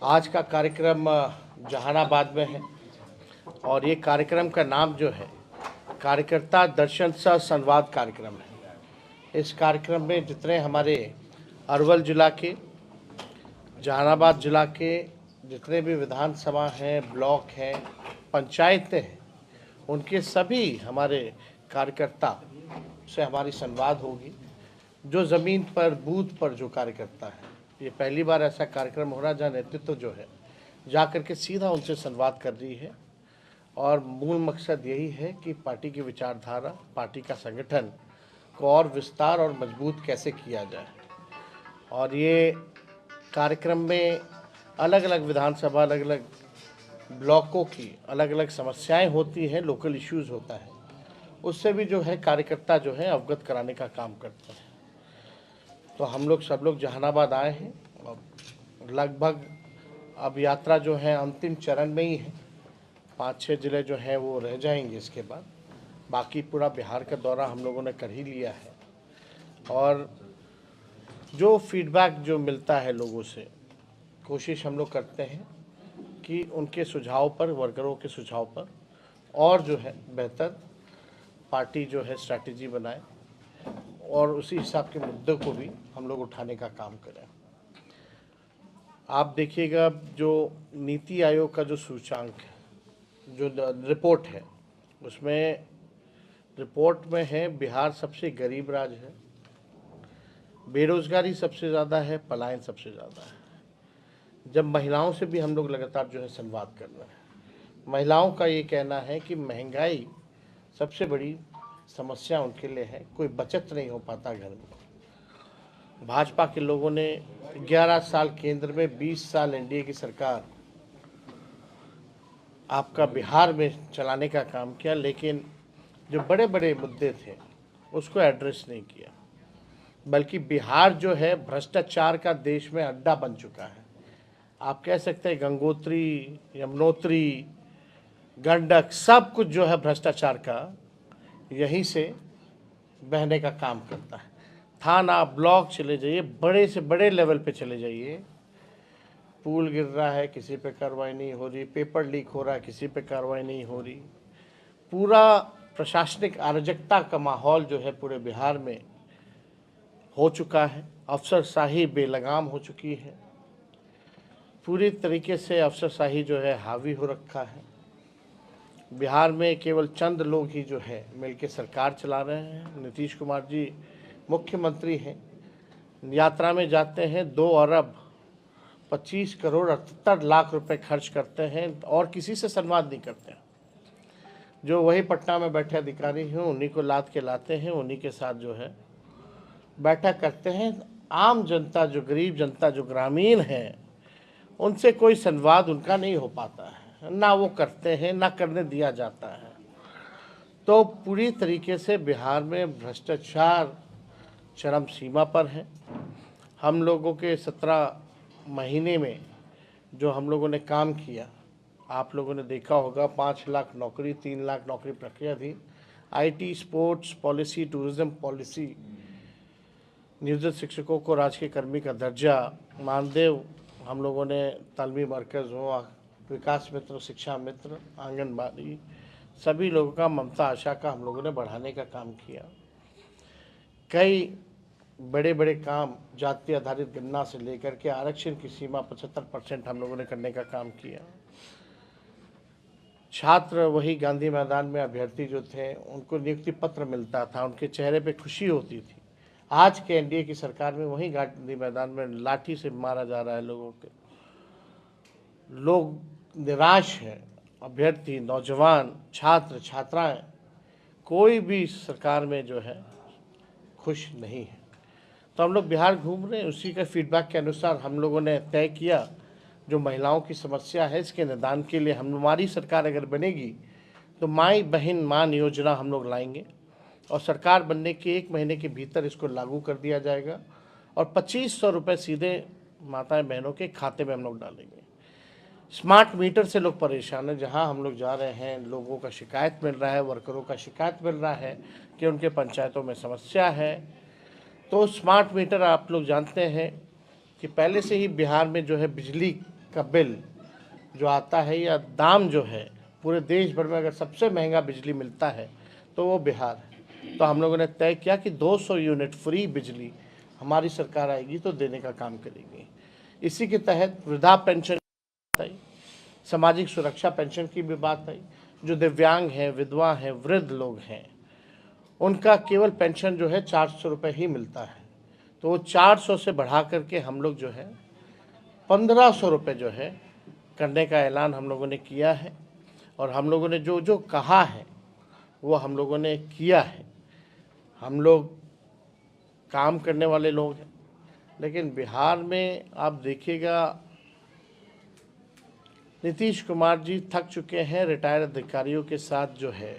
आज का कार्यक्रम जहानाबाद में है और ये कार्यक्रम का नाम जो है कार्यकर्ता दर्शन सह संवाद कार्यक्रम है। इस कार्यक्रम में जितने हमारे अरवल जिला के, जहानाबाद जिला के जितने भी विधानसभा हैं, ब्लॉक हैं, पंचायतें हैं, उनके सभी हमारे कार्यकर्ता से हमारी संवाद होगी। जो ज़मीन पर बूथ पर जो कार्यकर्ता है, ये पहली बार ऐसा कार्यक्रम हो रहा है जहाँ नेतृत्व जो है जा कर के सीधा उनसे संवाद कर रही है और मूल मकसद यही है कि पार्टी की विचारधारा, पार्टी का संगठन को और विस्तार और मजबूत कैसे किया जाए। और ये कार्यक्रम में अलग अलग विधानसभा, अलग अलग ब्लॉकों की अलग अलग समस्याएं होती हैं, लोकल इश्यूज़ होता है, उससे भी जो है कार्यकर्ता जो है अवगत कराने का काम करते हैं। तो हम लोग सब लोग जहानाबाद आए हैं और लगभग अब यात्रा जो है अंतिम चरण में ही है। 5-6 ज़िले जो हैं वो रह जाएंगे, इसके बाद बाकी पूरा बिहार का दौरा हम लोगों ने कर ही लिया है। और जो फीडबैक जो मिलता है लोगों से, कोशिश हम लोग करते हैं कि उनके सुझाव पर, वर्करों के सुझाव पर और जो है बेहतर पार्टी जो है स्ट्रैटेजी बनाए और उसी हिसाब के मुद्दों को भी हम लोग उठाने का काम करें। आप देखिएगा जो नीति आयोग का जो सूचांक है, जो रिपोर्ट है, उसमें रिपोर्ट में है बिहार सबसे गरीब राज्य है, बेरोजगारी सबसे ज़्यादा है, पलायन सबसे ज़्यादा है। जब महिलाओं से भी हम लोग लगातार जो है संवाद कर रहे हैं, महिलाओं का ये कहना है कि महंगाई सबसे बड़ी समस्या उनके लिए है, कोई बचत नहीं हो पाता घर में। भाजपा के लोगों ने 11 साल केंद्र में, 20 साल एनडीए की सरकार आपका बिहार में चलाने का काम किया, लेकिन जो बड़े बड़े मुद्दे थे उसको एड्रेस नहीं किया, बल्कि बिहार जो है भ्रष्टाचार का देश में अड्डा बन चुका है। आप कह सकते हैं गंगोत्री, यमुनोत्री, गंडक, सब कुछ जो है भ्रष्टाचार का यहीं से बहने का काम करता है। थाना, ब्लॉक चले जाइए, बड़े से बड़े लेवल पे चले जाइए, पुल गिर रहा है, किसी पे कार्रवाई नहीं हो रही, पेपर लीक हो रहा है, किसी पे कार्रवाई नहीं हो रही। पूरा प्रशासनिक अराजकता का माहौल जो है पूरे बिहार में हो चुका है। अफसरशाही बेलगाम हो चुकी है, पूरी तरीके से अफसरशाही जो है हावी हो रखा है। बिहार में केवल चंद लोग ही जो है मिलकर सरकार चला रहे हैं। नीतीश कुमार जी मुख्यमंत्री हैं, यात्रा में जाते हैं, 2 अरब 25 करोड़ 78 लाख रुपए खर्च करते हैं और किसी से संवाद नहीं करते हैं। जो वही पटना में बैठे अधिकारी हैं उन्हीं को लाद के लाते हैं, उन्हीं के साथ जो है बैठक करते हैं। आम जनता, जो गरीब जनता, जो ग्रामीण है, उनसे कोई संवाद उनका नहीं हो पाता है, ना वो करते हैं, ना करने दिया जाता है। तो पूरी तरीके से बिहार में भ्रष्टाचार चरम सीमा पर है। हम लोगों के 17 महीने में जो हम लोगों ने काम किया, आप लोगों ने देखा होगा, 5 लाख नौकरी, 3 लाख नौकरी प्रक्रिया थी। IT, sports policy, tourism policy, नियोजित शिक्षकों को राजकीय कर्मी का दर्जा, मानदेय, हम लोगों ने तालमी मरकज़ हो, विकास मित्र, शिक्षा मित्र, आंगनबाड़ी, सभी लोगों का, ममता आशा का हम लोगों ने बढ़ाने का काम किया। कई बड़े बड़े काम, जाति आधारित गणना से लेकर के आरक्षण की सीमा 75% हम लोगों ने करने का काम किया। छात्र वही गांधी मैदान में अभ्यर्थी जो थे उनको नियुक्ति पत्र मिलता था, उनके चेहरे पे खुशी होती थी। आज के एनडीए की सरकार में वही गांधी मैदान में लाठी से मारा जा रहा है लोगों के। लोग निराश हैं, अभ्यर्थी, नौजवान, छात्र, छात्राएं, कोई भी सरकार में जो है खुश नहीं है। तो हम लोग बिहार घूम रहे हैं, उसी का फीडबैक के अनुसार हम लोगों ने तय किया जो महिलाओं की समस्या है इसके निदान के लिए हमारी सरकार अगर बनेगी तो माई बहन मान योजना हम लोग लाएंगे और सरकार बनने के 1 महीने के भीतर इसको लागू कर दिया जाएगा और 2500 रुपये सीधे माताएं बहनों के खाते में हम लोग डालेंगे। स्मार्ट मीटर से लोग परेशान हैं, जहां हम लोग जा रहे हैं लोगों का शिकायत मिल रहा है, वर्करों का शिकायत मिल रहा है कि उनके पंचायतों में समस्या है। तो स्मार्ट मीटर, आप लोग जानते हैं कि पहले से ही बिहार में जो है बिजली का बिल जो आता है या दाम जो है पूरे देश भर में अगर सबसे महंगा बिजली मिलता है तो वो बिहार है। तो हम लोगों ने तय किया कि 200 यूनिट फ्री बिजली हमारी सरकार आएगी तो देने का काम करेंगे। इसी के तहत वृद्धा पेंशन आई, सामाजिक सुरक्षा पेंशन की भी बात आई। जो दिव्यांग हैं, विधवा हैं, वृद्ध लोग हैं, उनका केवल पेंशन जो है 400 रुपये ही मिलता है। तो वो 400 से बढ़ा करके हम लोग जो है 1500 रुपये जो है करने का ऐलान हम लोगों ने किया है। और हम लोगों ने जो जो कहा है वो हम लोगों ने किया है। हम लोग काम करने वाले लोग हैं। लेकिन बिहार में आप देखिएगा, नीतीश कुमार जी थक चुके हैं, रिटायर्ड अधिकारियों के साथ जो है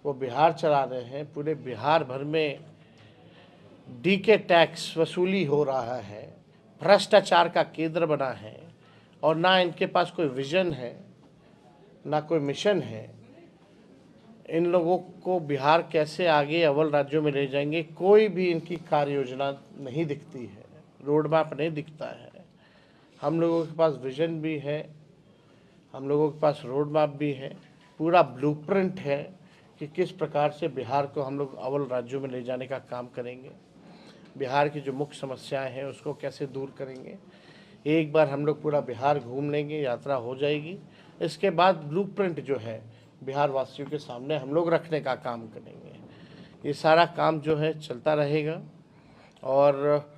वो बिहार चला रहे हैं। पूरे बिहार भर में डीके टैक्स वसूली हो रहा है, भ्रष्टाचार का केंद्र बना है, और ना इनके पास कोई विजन है, ना कोई मिशन है। इन लोगों को बिहार कैसे आगे अव्वल राज्यों में ले जाएंगे, कोई भी इनकी कार्य योजना नहीं दिखती है, रोड मैप नहीं दिखता है। हम लोगों के पास विजन भी है, हम लोगों के पास रोड मैप भी है, पूरा ब्लूप्रिंट है कि किस प्रकार से बिहार को हम लोग अव्वल राज्यों में ले जाने का काम करेंगे, बिहार की जो मुख्य समस्याएं हैं उसको कैसे दूर करेंगे। एक बार हम लोग पूरा बिहार घूम लेंगे, यात्रा हो जाएगी, इसके बाद ब्लूप्रिंट जो है बिहार वासियों के सामने हम लोग रखने का काम करेंगे। ये सारा काम जो है चलता रहेगा। और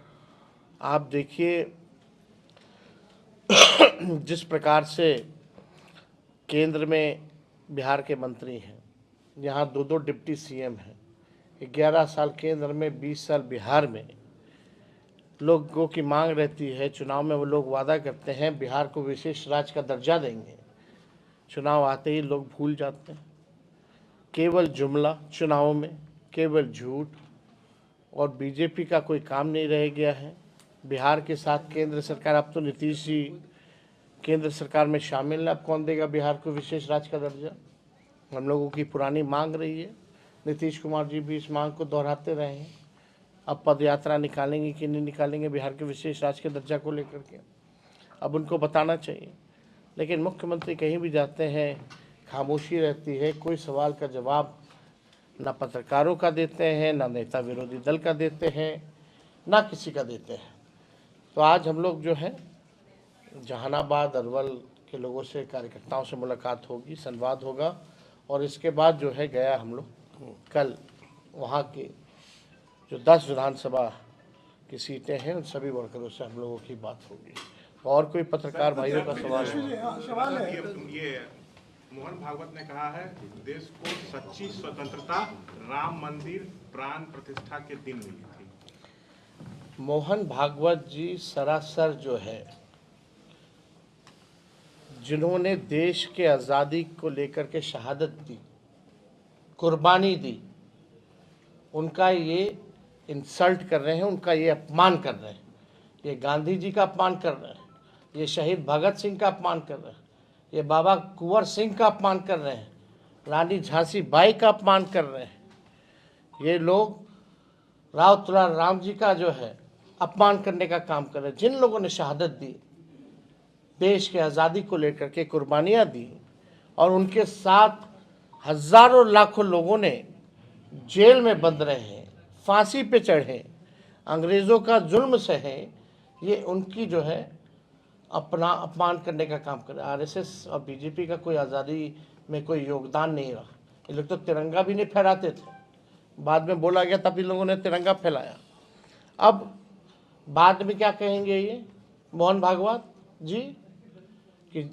आप देखिए जिस प्रकार से केंद्र में बिहार के मंत्री हैं, यहाँ 2-2 डिप्टी सीएम हैं, 11 साल केंद्र में 20 साल बिहार में, लोगों की मांग रहती है, चुनाव में वो लोग वादा करते हैं बिहार को विशेष राज्य का दर्जा देंगे, चुनाव आते ही लोग भूल जाते हैं। केवल जुमला चुनाव में, केवल झूठ, और बीजेपी का कोई काम नहीं रह गया है। बिहार के साथ केंद्र सरकार, अब तो नीतीश जी केंद्र सरकार में शामिल है, अब कौन देगा बिहार को विशेष राज्य का दर्जा? हम लोगों की पुरानी मांग रही है, नीतीश कुमार जी भी इस मांग को दोहराते रहे हैं। अब पदयात्रा निकालेंगे कि नहीं निकालेंगे बिहार के विशेष राज्य के दर्जा को लेकर के, अब उनको बताना चाहिए। लेकिन मुख्यमंत्री कहीं भी जाते हैं खामोशी रहती है, कोई सवाल का जवाब ना पत्रकारों का देते हैं, ना नेता विरोधी दल का देते हैं, ना किसी का देते हैं। तो आज हम लोग जो है जहानाबाद, अरवल के लोगों से, कार्यकर्ताओं से मुलाकात होगी, संवाद होगा, और इसके बाद जो है गया हम लोग कल वहाँ के जो 10 विधानसभा की सीटें हैं उन सभी वर्करों से हम लोगों की बात होगी। और कोई पत्रकार भाइयों का सवाल है? ये मोहन भागवत ने कहा है देश को सच्ची स्वतंत्रता राम मंदिर प्राण प्रतिष्ठा के दिन मिली थी। मोहन भागवत जी सरासर जो है, जिन्होंने देश के आज़ादी को लेकर के शहादत दी, कुर्बानी दी, उनका ये इंसल्ट कर रहे हैं, उनका ये अपमान कर रहे हैं। ये गांधी जी का अपमान कर रहे हैं, ये शहीद भगत सिंह का अपमान कर रहे हैं, ये बाबा कुंवर सिंह का अपमान कर रहे हैं, रानी झांसी बाई का अपमान कर रहे हैं। ये लोग राव तुलार राम जी का जो है अपमान करने का काम कर रहे हैं। जिन लोगों ने शहादत दी, देश के आज़ादी को लेकर के कुर्बानियाँ दी, और उनके साथ हज़ारों लाखों लोगों ने जेल में बंद रहे हैं, फांसी पे चढ़े, अंग्रेज़ों का जुल्म सहे, ये उनकी जो है अपना अपमान करने का काम कर रहे हैं। आरएसएस और बीजेपी का कोई आज़ादी में कोई योगदान नहीं रहा। ये लोग तो तिरंगा भी नहीं फहराते थे, बाद में बोला गया तब इन लोगों ने तिरंगा फैलाया। अब बाद में क्या कहेंगे ये मोहन भागवत जी कि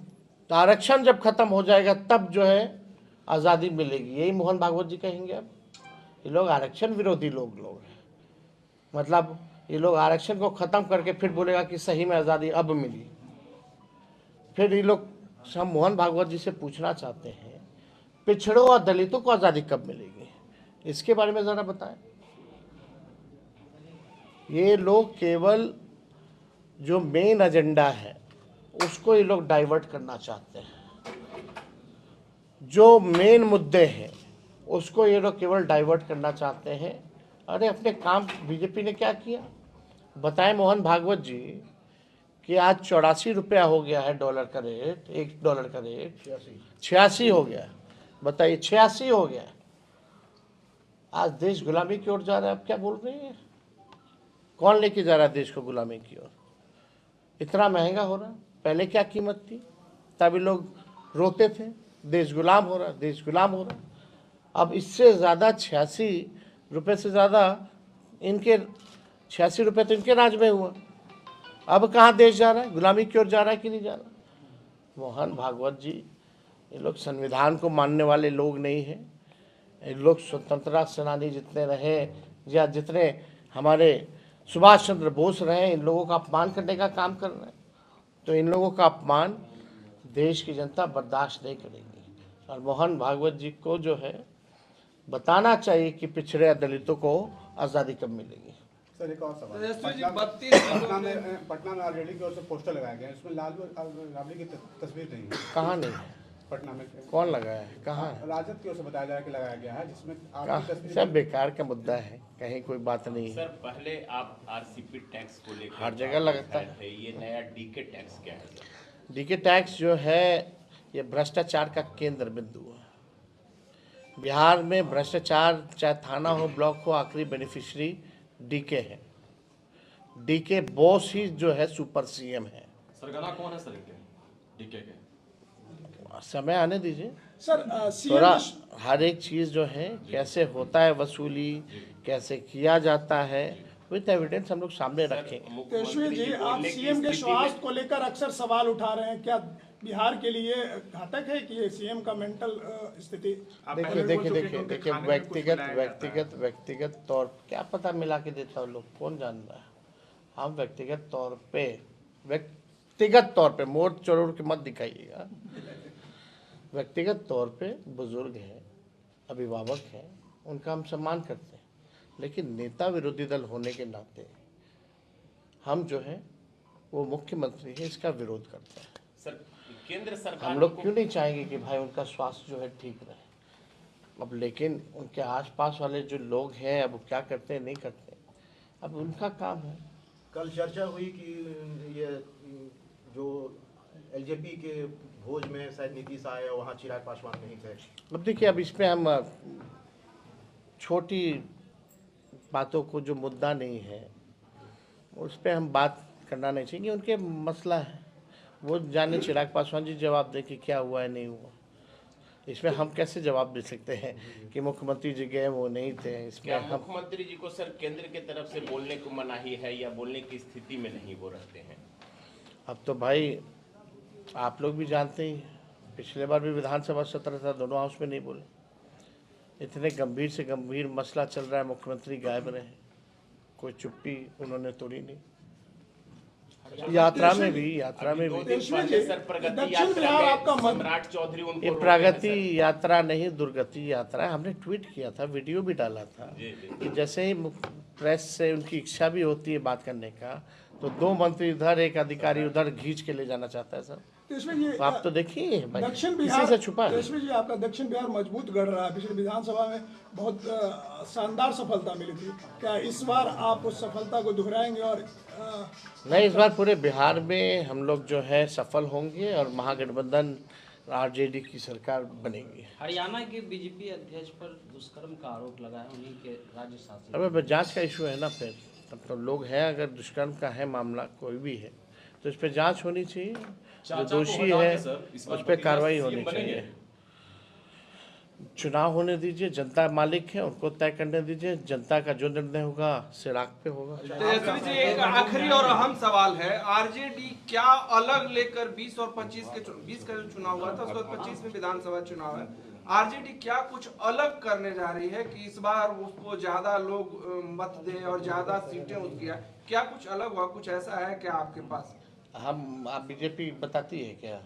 आरक्षण जब खत्म हो जाएगा तब जो है आज़ादी मिलेगी, यही मोहन भागवत जी कहेंगे। अब ये लोग आरक्षण विरोधी लोग हैं, मतलब ये लोग आरक्षण को ख़त्म करके फिर बोलेगा कि सही में आज़ादी अब मिली। फिर ये लोग, हम मोहन भागवत जी से पूछना चाहते हैं, पिछड़ों और दलितों को आज़ादी कब मिलेगी, इसके बारे में ज़रा बताएं। ये लोग केवल जो मेन एजेंडा है उसको ये लोग डाइवर्ट करना चाहते हैं, जो मेन मुद्दे हैं उसको ये लोग केवल डाइवर्ट करना चाहते हैं। अरे अपने काम बीजेपी ने क्या किया बताएं मोहन भागवत जी कि आज 84 रुपया हो गया है डॉलर का रेट, $1 का रेट 86 हो गया। बताइए 86 हो गया। आज देश गुलामी की ओर जा रहा है। आप क्या बोल रहे हैं? कौन लेके जा रहा है देश को गुलामी की ओर? इतना महंगा हो रहा। पहले क्या कीमत थी? तभी लोग रोते थे देश गुलाम हो रहा, देश गुलाम हो रहा। अब इससे ज़्यादा 86 रुपये से ज़्यादा इनके 86 रुपये तो इनके राज में हुआ। अब कहाँ देश जा रहा है? गुलामी की ओर जा रहा है कि नहीं जा रहा? मोहन भागवत जी, ये लोग संविधान को मानने वाले लोग नहीं हैं। ये लोग स्वतंत्रता सेनानी जितने रहे या जितने हमारे सुभाष चंद्र बोस रहे, इन लोगों का अपमान करने का काम कर रहे हैं। तो इन लोगों का अपमान देश की जनता बर्दाश्त नहीं करेगी। और मोहन भागवत जी को जो है बताना चाहिए कि पिछड़े दलितों को आज़ादी कब मिलेगी। सर एक और सवाल, पटना में ऑलरेडी की ओर से पोस्टर लगाया गया है, इसमें लालू राबड़ी की तस्वीर नहीं है। कहाँ नहीं है? पटना में कौन लगाया है? कहाँ है? राजद की ओर से बताया जा रहा है कि लगाया गया है, जिसमें आपकी तस्वीर। सब बेकार का मुद्दा है, कहीं कोई बात नहीं है। सर पहले आप आरसीपी टैक्स को लेकर हर जगह लगता है। ये नया डीके टैक्स क्या है सर? डीके टैक्स जो है ये भ्रष्टाचार का केंद्र बिंदु है। बिहार में भ्रष्टाचार चाहे थाना हो, ब्लॉक हो, आखिरी बेनिफिशियरी डीके है। डीके बॉस ही जो है सुपर सीएम है। सरगना कौन है सर इनके डीके के? समय आने दीजिए सर। थोड़ा। हर एक चीज़ जो है कैसे होता है वसूली, कैसे किया जाता है, विद एविडेंस हम लोग सामने रखेंगे। तेजस्वी जी, आप सीएम के स्वास्थ्य को लेकर अक्सर सवाल उठा रहे हैं, क्या बिहार के लिए घातक है कि ये सीएम का मेंटल स्थिति? देखिए व्यक्तिगत तौर क्या पता मिला के देता है लोग, कौन जान रहा है। हम व्यक्तिगत तौर पे मोड़ चोड़ के मत दिखाइएगा। व्यक्तिगत तौर पे बुजुर्ग हैं, अभिभावक हैं, उनका हम सम्मान करते हैं, लेकिन नेता विरोधी दल होने के नाते हम जो है वो मुख्यमंत्री है, इसका विरोध करते हैं। सर केंद्र सरकार हम लोग क्यों नहीं चाहेंगे कि भाई उनका स्वास्थ्य जो है ठीक रहे। अब लेकिन उनके आसपास वाले जो लोग हैं, अब वो क्या करते हैं नहीं करते, अब उनका काम है। कल चर्चा हुई कि ये जो एलजेपी के भोज में शायद नीतीश आए, वहाँ चिराग पासवान नहीं थे। अब देखिए, अब इसमें हम छोटी बातों को, जो मुद्दा नहीं है उस पर हम बात करना नहीं चाहिए। उनके मसला है, वो जाने। चिराग पासवान जी जवाब दें कि क्या हुआ है नहीं हुआ। इसमें हम कैसे जवाब दे सकते हैं कि मुख्यमंत्री जी गए वो नहीं थे। इसमें क्या मुख्यमंत्री जी को सर केंद्र की तरफ से बोलने को मनाही है या बोलने की स्थिति में नहीं वो रहते हैं? अब तो भाई आप लोग भी जानते ही, पिछले बार भी विधानसभा सत्र था, दोनों हाउस में नहीं बोले। इतने गंभीर से गंभीर मसला चल रहा है, मुख्यमंत्री गायब रहे, कोई चुप्पी उन्होंने तोड़ी नहीं। यात्रा में भी सर प्रगति यात्रा में सम्राट चौधरी उनको ये प्रगति यात्रा नहीं, दुर्गति यात्रा है। हमने ट्वीट किया था, वीडियो भी डाला था कि जैसे ही प्रेस से उनकी इच्छा भी होती है बात करने का, तो 2 मंत्री इधर, एक अधिकारी उधर खींच के ले जाना चाहता है सर। तो आप तो देखिए दक्षिण बिहार से छुपा है। तेजस्वी जी, आपका दक्षिण बिहार मजबूत गढ़ रहा है। पिछले विधानसभा में बहुत शानदार सफलता मिली थी। क्या इस बार आप उस सफलता को दोहराएंगे? और नहीं, इस बार पूरे बिहार में हम लोग जो है सफल होंगे और महागठबंधन आरजेडी की सरकार बनेगी। हरियाणा के बीजेपी अध्यक्ष पर दुष्कर्म का आरोप लगाया, उन्हीं के राज्य शासन। अब जांच का इशू है ना, फिर तब तो लोग हैं, अगर दुष्कर्म का है मामला कोई भी है तो इस पर जांच होनी चाहिए। जो दोषी है उस पर कार्रवाई होनी चाहिए। चुनाव होने दीजिए, जनता मालिक है, उनको तय करने दीजिए। जनता का जो निर्णय होगा सिराग पे होगा। तेजस्वी जी, एक आखिरी और अहम सवाल है, आरजेडी क्या अलग लेकर 20 और 25 के 20 का जो चुनाव हुआ था, उसके बाद 25 में विधानसभा चुनाव है, आरजेडी क्या कुछ अलग करने जा रही है कि इस बार उसको ज्यादा लोग मत दें और ज्यादा सीटें उसकी आए? क्या कुछ अलग हुआ, कुछ ऐसा है क्या आपके पास? आप बीजेपी बताती है क्या?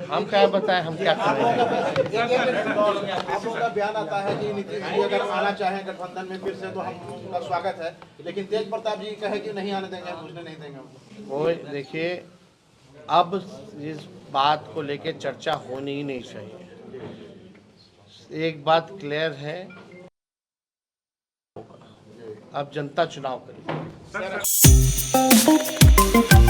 हम क्या बताएं, हम क्या करें? आप लोगों का बयान आता है कि नीतीश जी अगर आना चाहें गठबंधन में फिर से तो हम उनका स्वागत है, लेकिन तेज प्रताप जी कहे कि नहीं आने देंगे, पूछने नहीं देंगे। वो देखिए, अब इस बात को लेके चर्चा होनी ही नहीं चाहिए। एक बात क्लियर है, अब जनता चुनाव करेगी। है।